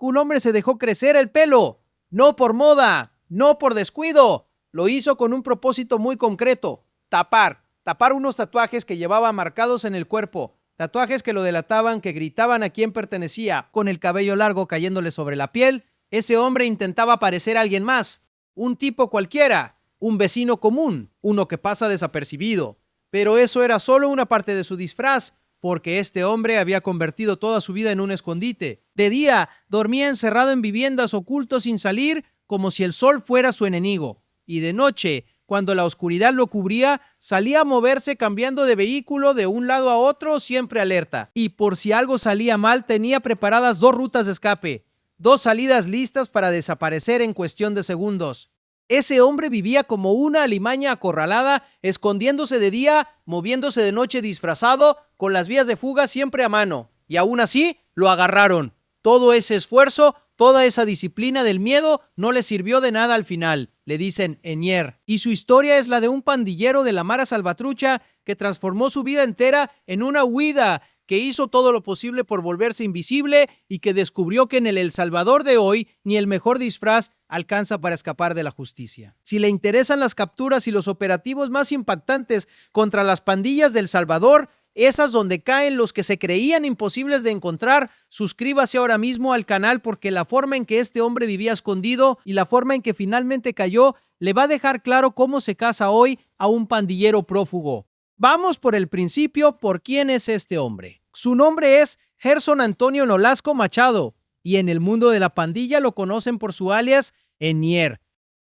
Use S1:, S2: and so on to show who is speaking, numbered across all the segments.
S1: Un hombre se dejó crecer el pelo, no por moda, no por descuido. Lo hizo con un propósito muy concreto: tapar unos tatuajes que llevaba marcados en el cuerpo, tatuajes que lo delataban, que gritaban a quién pertenecía. Con el cabello largo cayéndole sobre la piel, ese hombre intentaba parecer a alguien más, un tipo cualquiera, un vecino común, uno que pasa desapercibido. Pero eso era solo una parte de su disfraz, porque este hombre había convertido toda su vida en un escondite. De día, dormía encerrado en viviendas ocultos sin salir, como si el sol fuera su enemigo. Y de noche, cuando la oscuridad lo cubría, salía a moverse cambiando de vehículo de un lado a otro, siempre alerta. Y por si algo salía mal, tenía preparadas 2 rutas de escape, 2 salidas listas para desaparecer en cuestión de segundos. Ese hombre vivía como una alimaña acorralada, escondiéndose de día, moviéndose de noche disfrazado, con las vías de fuga siempre a mano. Y aún así, lo agarraron. Todo ese esfuerzo, toda esa disciplina del miedo no le sirvió de nada al final. Le dicen Enier. Y su historia es la de un pandillero de la Mara Salvatrucha que transformó su vida entera en una huida, que hizo todo lo posible por volverse invisible y que descubrió que en El Salvador de hoy ni el mejor disfraz alcanza para escapar de la justicia. Si le interesan las capturas y los operativos más impactantes contra las pandillas de El Salvador, esas donde caen los que se creían imposibles de encontrar, suscríbase ahora mismo al canal, porque la forma en que este hombre vivía escondido y la forma en que finalmente cayó le va a dejar claro cómo se caza hoy a un pandillero prófugo. Vamos por el principio. ¿Por quién es este hombre? Su nombre es Gerson Antonio Nolasco Machado, y en el mundo de la pandilla lo conocen por su alias Enier.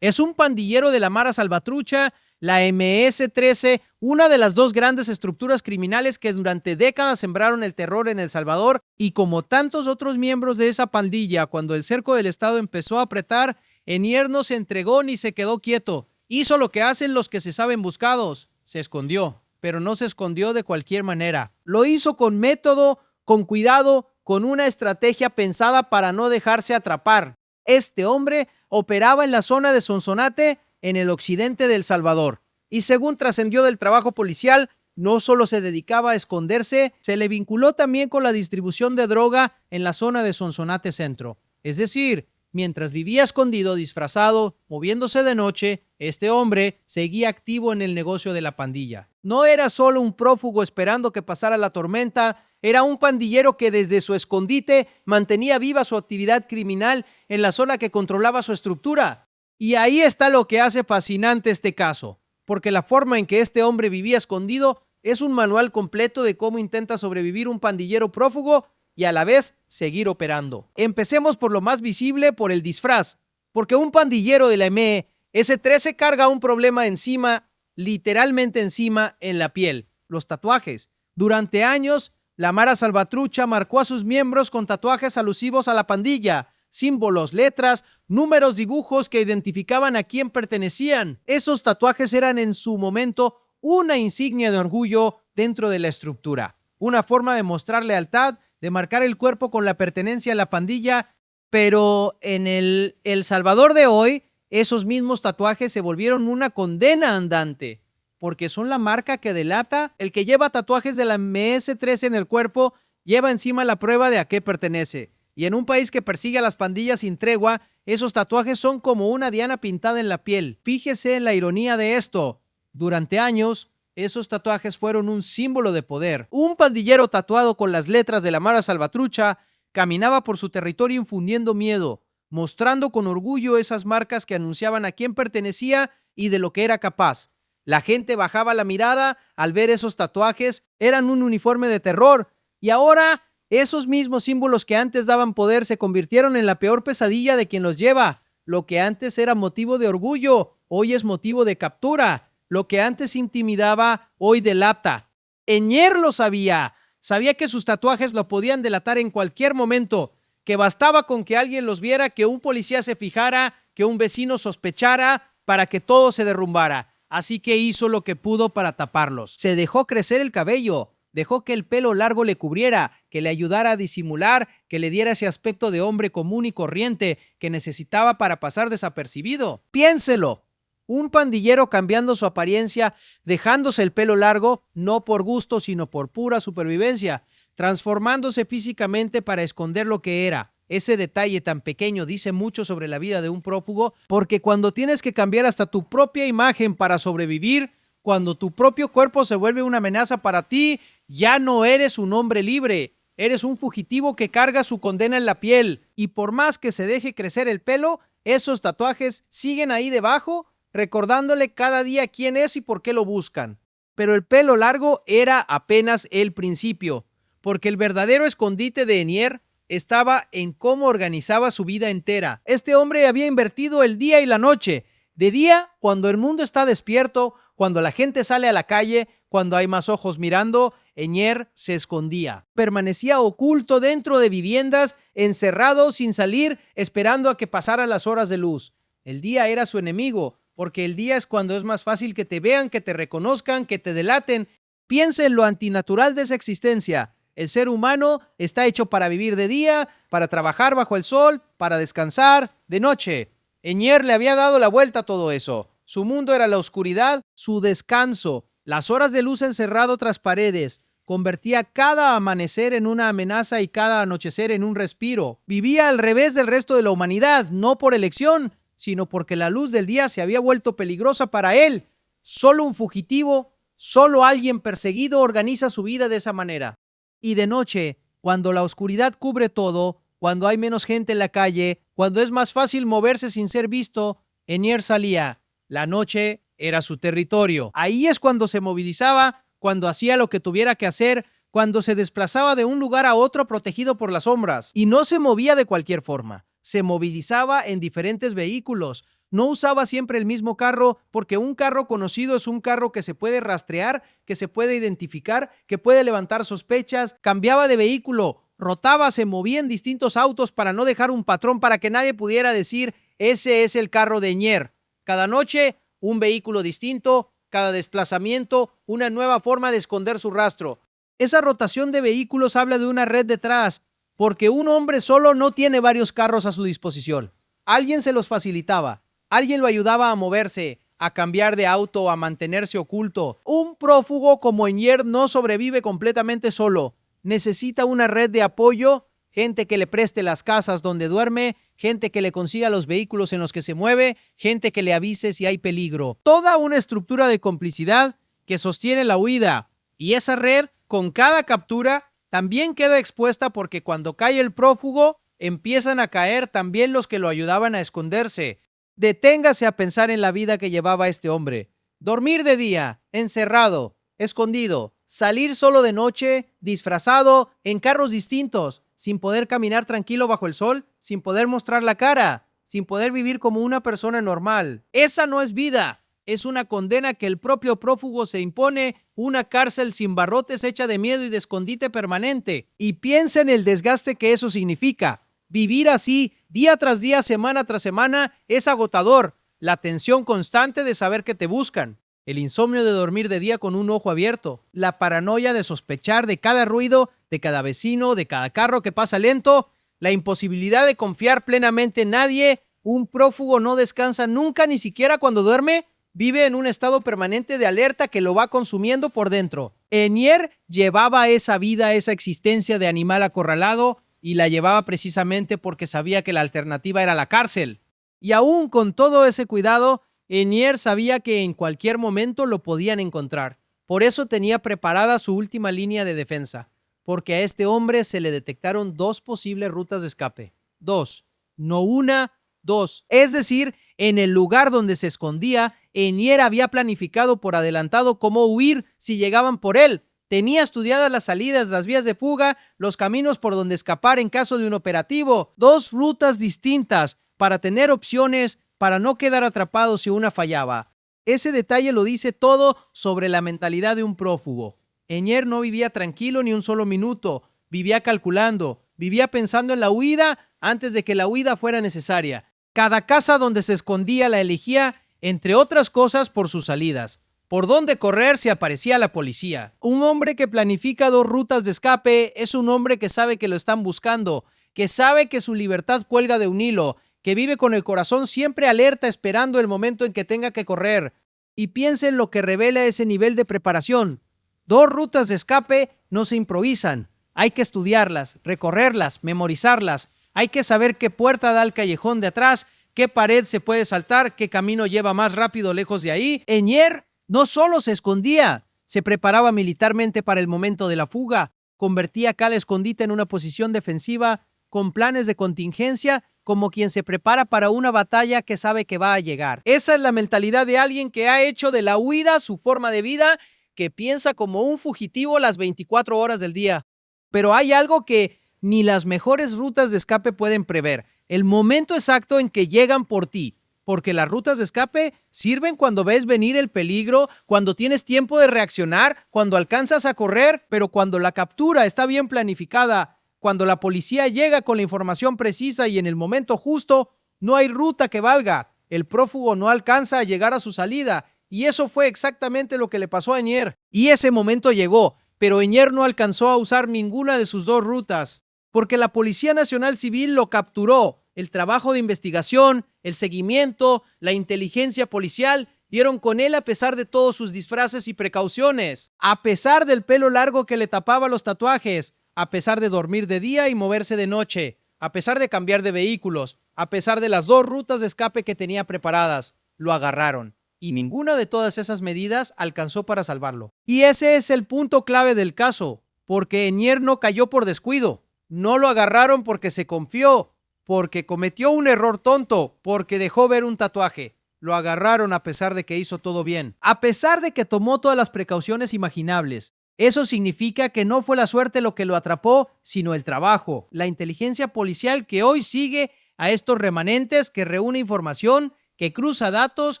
S1: Es un pandillero de la Mara Salvatrucha, la MS-13, una de las 2 grandes estructuras criminales que durante décadas sembraron el terror en El Salvador, y como tantos otros miembros de esa pandilla, cuando el cerco del Estado empezó a apretar, Enier no se entregó ni se quedó quieto. Hizo lo que hacen los que se saben buscados: se escondió. Pero no se escondió de cualquier manera. Lo hizo con método, con cuidado, con una estrategia pensada para no dejarse atrapar. Este hombre operaba en la zona de Sonsonate, en el occidente de El Salvador. Y según trascendió del trabajo policial, no solo se dedicaba a esconderse, se le vinculó también con la distribución de droga en la zona de Sonsonate Centro. Es decir, mientras vivía escondido, disfrazado, moviéndose de noche, este hombre seguía activo en el negocio de la pandilla. No era solo un prófugo esperando que pasara la tormenta, era un pandillero que desde su escondite mantenía viva su actividad criminal en la zona que controlaba su estructura. Y ahí está lo que hace fascinante este caso, porque la forma en que este hombre vivía escondido es un manual completo de cómo intenta sobrevivir un pandillero prófugo y a la vez seguir operando. Empecemos por lo más visible, por el disfraz, porque un pandillero de la MS-13 carga un problema encima, literalmente encima, en la piel: los tatuajes. Durante años, la Mara Salvatrucha marcó a sus miembros con tatuajes alusivos a la pandilla, símbolos, letras, números, dibujos que identificaban a quién pertenecían. Esos tatuajes eran en su momento una insignia de orgullo dentro de la estructura, una forma de mostrar lealtad, de marcar el cuerpo con la pertenencia a la pandilla. Pero en El Salvador de hoy, esos mismos tatuajes se volvieron una condena andante, porque son la marca que delata. El que lleva tatuajes de la MS-13 en el cuerpo lleva encima la prueba de a qué pertenece. Y en un país que persigue a las pandillas sin tregua, esos tatuajes son como una diana pintada en la piel. Fíjese en la ironía de esto. Durante años, esos tatuajes fueron un símbolo de poder. Un pandillero tatuado con las letras de la Mara Salvatrucha caminaba por su territorio infundiendo miedo, mostrando con orgullo esas marcas que anunciaban a quién pertenecía y de lo que era capaz. La gente bajaba la mirada al ver esos tatuajes, eran un uniforme de terror, y ahora esos mismos símbolos que antes daban poder se convirtieron en la peor pesadilla de quien los lleva. Lo que antes era motivo de orgullo, hoy es motivo de captura. Lo que antes intimidaba, hoy delata. Enier lo sabía. Sabía que sus tatuajes lo podían delatar en cualquier momento, que bastaba con que alguien los viera, que un policía se fijara, que un vecino sospechara, para que todo se derrumbara. Así que hizo lo que pudo para taparlos. Se dejó crecer el cabello, dejó que el pelo largo le cubriera, que le ayudara a disimular, que le diera ese aspecto de hombre común y corriente que necesitaba para pasar desapercibido. Piénselo. Un pandillero cambiando su apariencia, dejándose el pelo largo, no por gusto, sino por pura supervivencia, transformándose físicamente para esconder lo que era. Ese detalle tan pequeño dice mucho sobre la vida de un prófugo, porque cuando tienes que cambiar hasta tu propia imagen para sobrevivir, cuando tu propio cuerpo se vuelve una amenaza para ti, ya no eres un hombre libre. Eres un fugitivo que carga su condena en la piel. Y por más que se deje crecer el pelo, esos tatuajes siguen ahí debajo, recordándole cada día quién es y por qué lo buscan. Pero el pelo largo era apenas el principio, porque el verdadero escondite de Enier estaba en cómo organizaba su vida entera. Este hombre había invertido el día y la noche. De día, cuando el mundo está despierto, cuando la gente sale a la calle, cuando hay más ojos mirando, Enier se escondía. Permanecía oculto dentro de viviendas, encerrado sin salir, esperando a que pasaran las horas de luz. El día era su enemigo, porque el día es cuando es más fácil que te vean, que te reconozcan, que te delaten. Piensa en lo antinatural de esa existencia. El ser humano está hecho para vivir de día, para trabajar bajo el sol, para descansar de noche. Enier le había dado la vuelta a todo eso. Su mundo era la oscuridad, su descanso. Las horas de luz encerrado tras paredes. Convertía cada amanecer en una amenaza y cada anochecer en un respiro. Vivía al revés del resto de la humanidad, no por elección, sino porque la luz del día se había vuelto peligrosa para él. Solo un fugitivo, solo alguien perseguido organiza su vida de esa manera. Y de noche, cuando la oscuridad cubre todo, cuando hay menos gente en la calle, cuando es más fácil moverse sin ser visto, Enier salía. La noche era su territorio. Ahí es cuando se movilizaba, cuando hacía lo que tuviera que hacer, cuando se desplazaba de un lugar a otro protegido por las sombras. Y no se movía de cualquier forma. Se movilizaba en diferentes vehículos. No usaba siempre el mismo carro, porque un carro conocido es un carro que se puede rastrear, que se puede identificar, que puede levantar sospechas. Cambiaba de vehículo, rotaba, se movía en distintos autos para no dejar un patrón, para que nadie pudiera decir, ese es el carro de Enier. Cada noche, un vehículo distinto, cada desplazamiento, una nueva forma de esconder su rastro. Esa rotación de vehículos habla de una red detrás, porque un hombre solo no tiene varios carros a su disposición. Alguien se los facilitaba. Alguien lo ayudaba a moverse, a cambiar de auto, a mantenerse oculto. Un prófugo como Enier no sobrevive completamente solo. Necesita una red de apoyo, gente que le preste las casas donde duerme, gente que le consiga los vehículos en los que se mueve, gente que le avise si hay peligro. Toda una estructura de complicidad que sostiene la huida. Y esa red, con cada captura, también queda expuesta, porque cuando cae el prófugo, empiezan a caer también los que lo ayudaban a esconderse. Deténgase a pensar en la vida que llevaba este hombre. Dormir de día, encerrado, escondido, salir solo de noche, disfrazado, en carros distintos, sin poder caminar tranquilo bajo el sol, sin poder mostrar la cara, sin poder vivir como una persona normal. Esa no es vida. Es una condena que el propio prófugo se impone, una cárcel sin barrotes hecha de miedo y de escondite permanente. Y piensa en el desgaste que eso significa. Vivir así, día tras día, semana tras semana, es agotador. La tensión constante de saber que te buscan. El insomnio de dormir de día con un ojo abierto. La paranoia de sospechar de cada ruido, de cada vecino, de cada carro que pasa lento. La imposibilidad de confiar plenamente en nadie. Un prófugo no descansa nunca, ni siquiera cuando duerme. Vive en un estado permanente de alerta que lo va consumiendo por dentro. Enier llevaba esa vida, esa existencia de animal acorralado, y la llevaba precisamente porque sabía que la alternativa era la cárcel. Y aún con todo ese cuidado, Enier sabía que en cualquier momento lo podían encontrar. Por eso tenía preparada su última línea de defensa, porque a este hombre se le detectaron 2 posibles rutas de escape. 2, no una, 2. Es decir, en el lugar donde se escondía, Enier había planificado por adelantado cómo huir si llegaban por él. Tenía estudiadas las salidas, las vías de fuga, los caminos por donde escapar en caso de un operativo. 2 rutas distintas para tener opciones, para no quedar atrapado si una fallaba. Ese detalle lo dice todo sobre la mentalidad de un prófugo. Enier no vivía tranquilo ni un solo minuto. Vivía calculando, vivía pensando en la huida antes de que la huida fuera necesaria. Cada casa donde se escondía la elegía, entre otras cosas, por sus salidas. ¿Por dónde correr si aparecía la policía? Un hombre que planifica 2 rutas de escape es un hombre que sabe que lo están buscando, que sabe que su libertad cuelga de un hilo, que vive con el corazón siempre alerta esperando el momento en que tenga que correr. Y piensa en lo que revela ese nivel de preparación. 2 rutas de escape no se improvisan. Hay que estudiarlas, recorrerlas, memorizarlas. Hay que saber qué puerta da al callejón de atrás, qué pared se puede saltar, qué camino lleva más rápido lejos de ahí. Eñer no solo se escondía, se preparaba militarmente para el momento de la fuga, convertía cada escondite en una posición defensiva con planes de contingencia, como quien se prepara para una batalla que sabe que va a llegar. Esa es la mentalidad de alguien que ha hecho de la huida su forma de vida, que piensa como un fugitivo las 24 horas del día. Pero hay algo que ni las mejores rutas de escape pueden prever: el momento exacto en que llegan por ti. Porque las rutas de escape sirven cuando ves venir el peligro, cuando tienes tiempo de reaccionar, cuando alcanzas a correr, pero cuando la captura está bien planificada, cuando la policía llega con la información precisa y en el momento justo, no hay ruta que valga. El prófugo no alcanza a llegar a su salida, y eso fue exactamente lo que le pasó a Eñer. Y ese momento llegó, pero Eñer no alcanzó a usar ninguna de sus dos rutas, porque la Policía Nacional Civil lo capturó. El trabajo de investigación, el seguimiento, la inteligencia policial dieron con él a pesar de todos sus disfraces y precauciones, a pesar del pelo largo que le tapaba los tatuajes, a pesar de dormir de día y moverse de noche, a pesar de cambiar de vehículos, a pesar de las dos rutas de escape que tenía preparadas. Lo agarraron, y ninguna de todas esas medidas alcanzó para salvarlo. Y ese es el punto clave del caso, porque Eñer no cayó por descuido, no lo agarraron porque se confió, porque cometió un error tonto, porque dejó ver un tatuaje. Lo agarraron a pesar de que hizo todo bien, a pesar de que tomó todas las precauciones imaginables. Eso significa que no fue la suerte lo que lo atrapó, sino el trabajo, la inteligencia policial que hoy sigue a estos remanentes, que reúne información, que cruza datos,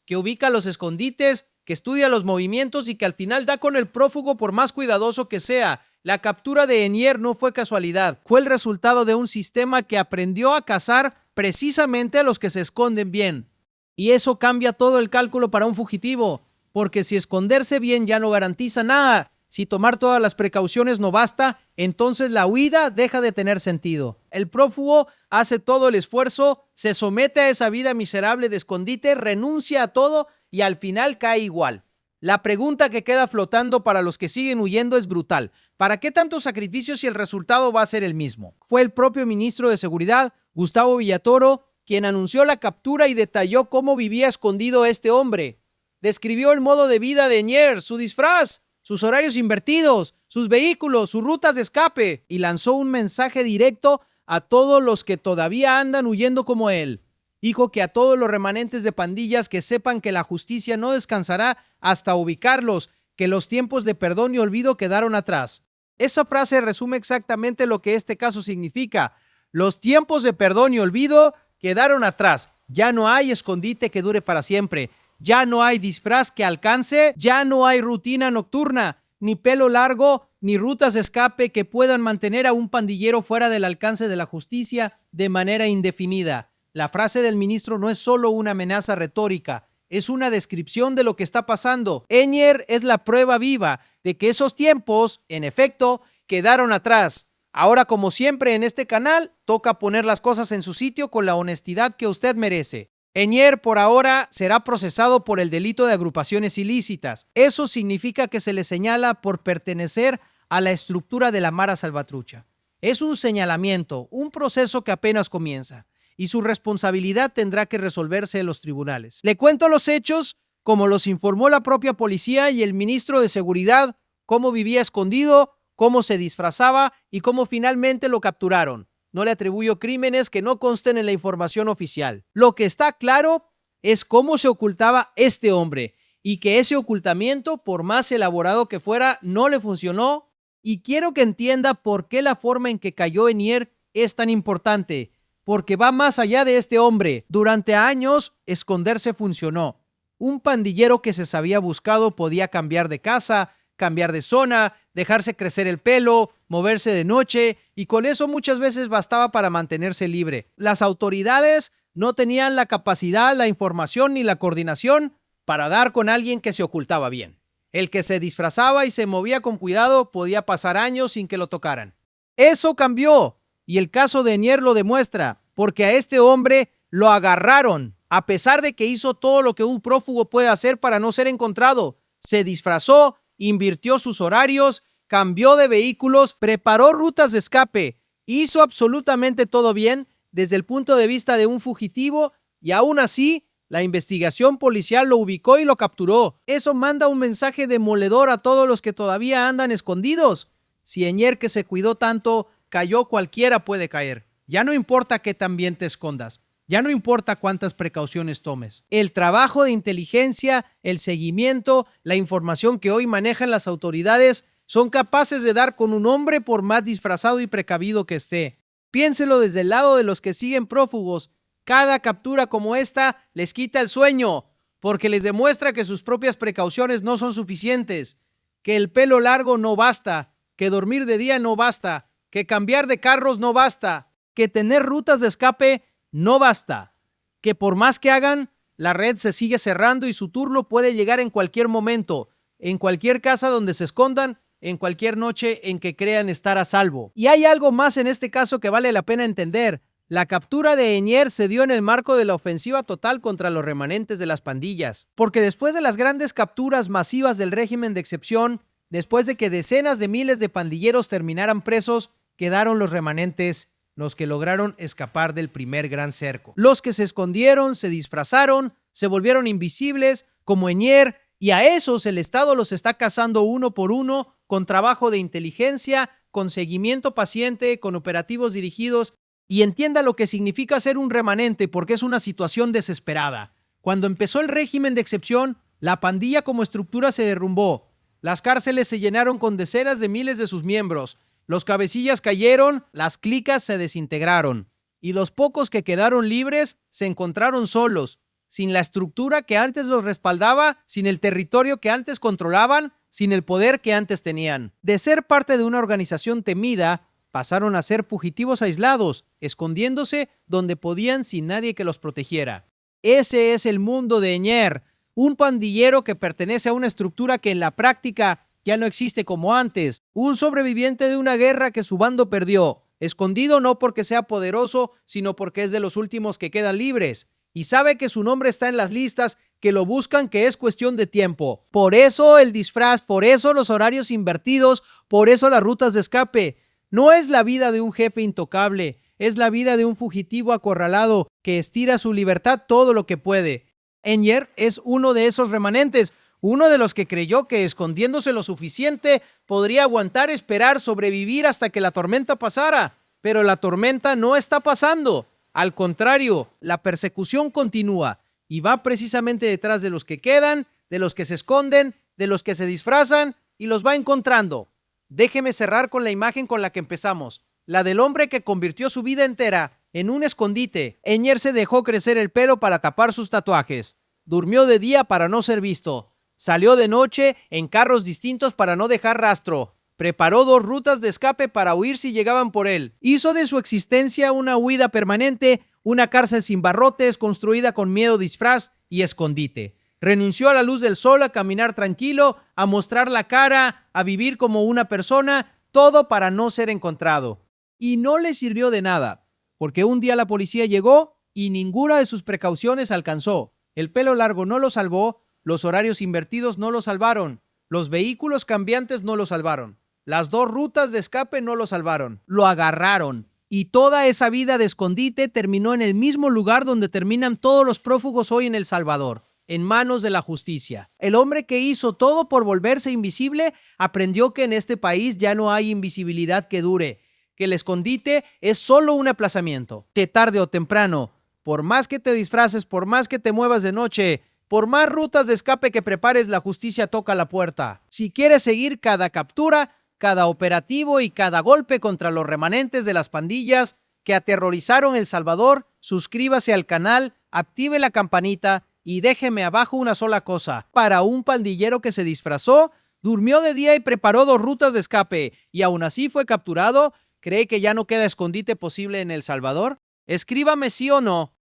S1: que ubica los escondites, que estudia los movimientos y que al final da con el prófugo por más cuidadoso que sea. La captura de Eñer no fue casualidad, fue el resultado de un sistema que aprendió a cazar precisamente a los que se esconden bien. Y eso cambia todo el cálculo para un fugitivo, porque si esconderse bien ya no garantiza nada, si tomar todas las precauciones no basta, entonces la huida deja de tener sentido. El prófugo hace todo el esfuerzo, se somete a esa vida miserable de escondite, renuncia a todo y al final cae igual. La pregunta que queda flotando para los que siguen huyendo es brutal. ¿Para qué tantos sacrificios si el resultado va a ser el mismo? Fue el propio ministro de Seguridad, Gustavo Villatoro, quien anunció la captura y detalló cómo vivía escondido este hombre. Describió el modo de vida de Eñer, su disfraz, sus horarios invertidos, sus vehículos, sus rutas de escape, y lanzó un mensaje directo a todos los que todavía andan huyendo como él. Dijo que a todos los remanentes de pandillas que sepan que la justicia no descansará hasta ubicarlos, que los tiempos de perdón y olvido quedaron atrás. Esa frase resume exactamente lo que este caso significa. Los tiempos de perdón y olvido quedaron atrás. Ya no hay escondite que dure para siempre. Ya no hay disfraz que alcance. Ya no hay rutina nocturna, ni pelo largo, ni rutas de escape que puedan mantener a un pandillero fuera del alcance de la justicia de manera indefinida. La frase del ministro no es solo una amenaza retórica, es una descripción de lo que está pasando. Eñer es la prueba viva de que esos tiempos, en efecto, quedaron atrás. Ahora, como siempre en este canal, toca poner las cosas en su sitio con la honestidad que usted merece. Eñer por ahora será procesado por el delito de agrupaciones ilícitas. Eso significa que se le señala por pertenecer a la estructura de la Mara Salvatrucha. Es un señalamiento, un proceso que apenas comienza, y su responsabilidad tendrá que resolverse en los tribunales. Le cuento los hechos como los informó la propia policía y el ministro de Seguridad, cómo vivía escondido, cómo se disfrazaba y cómo finalmente lo capturaron. No le atribuyo crímenes que no consten en la información oficial. Lo que está claro es cómo se ocultaba este hombre y que ese ocultamiento, por más elaborado que fuera, no le funcionó. Y quiero que entienda por qué la forma en que cayó Eñer es tan importante, porque va más allá de este hombre. Durante años, esconderse funcionó. Un pandillero que se sabía buscado podía cambiar de casa, cambiar de zona, dejarse crecer el pelo, moverse de noche, y con eso muchas veces bastaba para mantenerse libre. Las autoridades no tenían la capacidad, la información ni la coordinación para dar con alguien que se ocultaba bien. El que se disfrazaba y se movía con cuidado podía pasar años sin que lo tocaran. Eso cambió, y el caso de Eñer lo demuestra, porque a este hombre lo agarraron, a pesar de que hizo todo lo que un prófugo puede hacer para no ser encontrado. Se disfrazó, invirtió sus horarios, cambió de vehículos, preparó rutas de escape, Hizo absolutamente todo bien desde el punto de vista de un fugitivo y aún así la investigación policial lo ubicó y lo capturó. Eso manda un mensaje demoledor a todos los que todavía andan escondidos. Si Eñer, que se cuidó tanto, cayó, cualquiera puede caer. Ya no importa qué tan bien te escondas. Ya no importa cuántas precauciones tomes. El trabajo de inteligencia, el seguimiento, la información que hoy manejan las autoridades son capaces de dar con un hombre por más disfrazado y precavido que esté. Piénselo desde el lado de los que siguen prófugos. Cada captura como esta les quita el sueño, porque les demuestra que sus propias precauciones no son suficientes, que el pelo largo no basta, que dormir de día no basta, que cambiar de carros no basta, que tener rutas de escape no basta, que por más que hagan, la red se sigue cerrando y su turno puede llegar en cualquier momento, en cualquier casa donde se escondan, en cualquier noche en que crean estar a salvo. Y hay algo más en este caso que vale la pena entender. La captura de Eñer se dio en el marco de la ofensiva total contra los remanentes de las pandillas, porque después de las grandes capturas masivas del régimen de excepción, después de que decenas de miles de pandilleros terminaran presos, quedaron los remanentes, los que lograron escapar del primer gran cerco. Los que se escondieron, se disfrazaron, se volvieron invisibles, como Eñer, y a esos el Estado los está cazando uno por uno, con trabajo de inteligencia, con seguimiento paciente, con operativos dirigidos. Y entienda lo que significa ser un remanente, porque es una situación desesperada. Cuando empezó el régimen de excepción, la pandilla como estructura se derrumbó. Las cárceles se llenaron con decenas de miles de sus miembros. Los cabecillas cayeron, las clicas se desintegraron. Y los pocos que quedaron libres se encontraron solos, sin la estructura que antes los respaldaba, sin el territorio que antes controlaban, sin el poder que antes tenían. De ser parte de una organización temida, pasaron a ser fugitivos aislados, escondiéndose donde podían sin nadie que los protegiera. Ese es el mundo de Eñer, un pandillero que pertenece a una estructura que en la práctica ya no existe como antes, un sobreviviente de una guerra que su bando perdió, escondido no porque sea poderoso, sino porque es de los últimos que quedan libres, y sabe que su nombre está en las listas, que lo buscan, que es cuestión de tiempo. Por eso el disfraz, por eso los horarios invertidos, por eso las rutas de escape. No es la vida de un jefe intocable, es la vida de un fugitivo acorralado que estira su libertad todo lo que puede. Eñer es uno de esos remanentes, uno de los que creyó que escondiéndose lo suficiente podría aguantar, esperar, sobrevivir hasta que la tormenta pasara. Pero la tormenta no está pasando. Al contrario, la persecución continúa y va precisamente detrás de los que quedan, de los que se esconden, de los que se disfrazan y los va encontrando. Déjeme cerrar con la imagen con la que empezamos, la del hombre que convirtió su vida entera en un escondite. Eñer se dejó crecer el pelo para tapar sus tatuajes. Durmió de día para no ser visto. Salió de noche en carros distintos para no dejar rastro. Preparó 2 rutas de escape para huir si llegaban por él. Hizo de su existencia una huida permanente, una cárcel sin barrotes, construida con miedo, disfraz y escondite. Renunció a la luz del sol, a caminar tranquilo, a mostrar la cara, a vivir como una persona, todo para no ser encontrado. Y no le sirvió de nada, porque un día la policía llegó y ninguna de sus precauciones alcanzó. El pelo largo no lo salvó, los horarios invertidos no lo salvaron, los vehículos cambiantes no lo salvaron, las 2 rutas de escape no lo salvaron, lo agarraron. Y toda esa vida de escondite terminó en el mismo lugar donde terminan todos los prófugos hoy en El Salvador, en manos de la justicia. El hombre que hizo todo por volverse invisible aprendió que en este país ya no hay invisibilidad que dure, que el escondite es solo un aplazamiento, que tarde o temprano, por más que te disfraces, por más que te muevas de noche, por más rutas de escape que prepares, la justicia toca la puerta. Si quieres seguir cada captura, cada operativo y cada golpe contra los remanentes de las pandillas que aterrorizaron El Salvador, suscríbase al canal, active la campanita y déjeme abajo una sola cosa. Para un pandillero que se disfrazó, durmió de día y preparó 2 rutas de escape y aún así fue capturado, ¿cree que ya no queda escondite posible en El Salvador? Escríbame sí o no.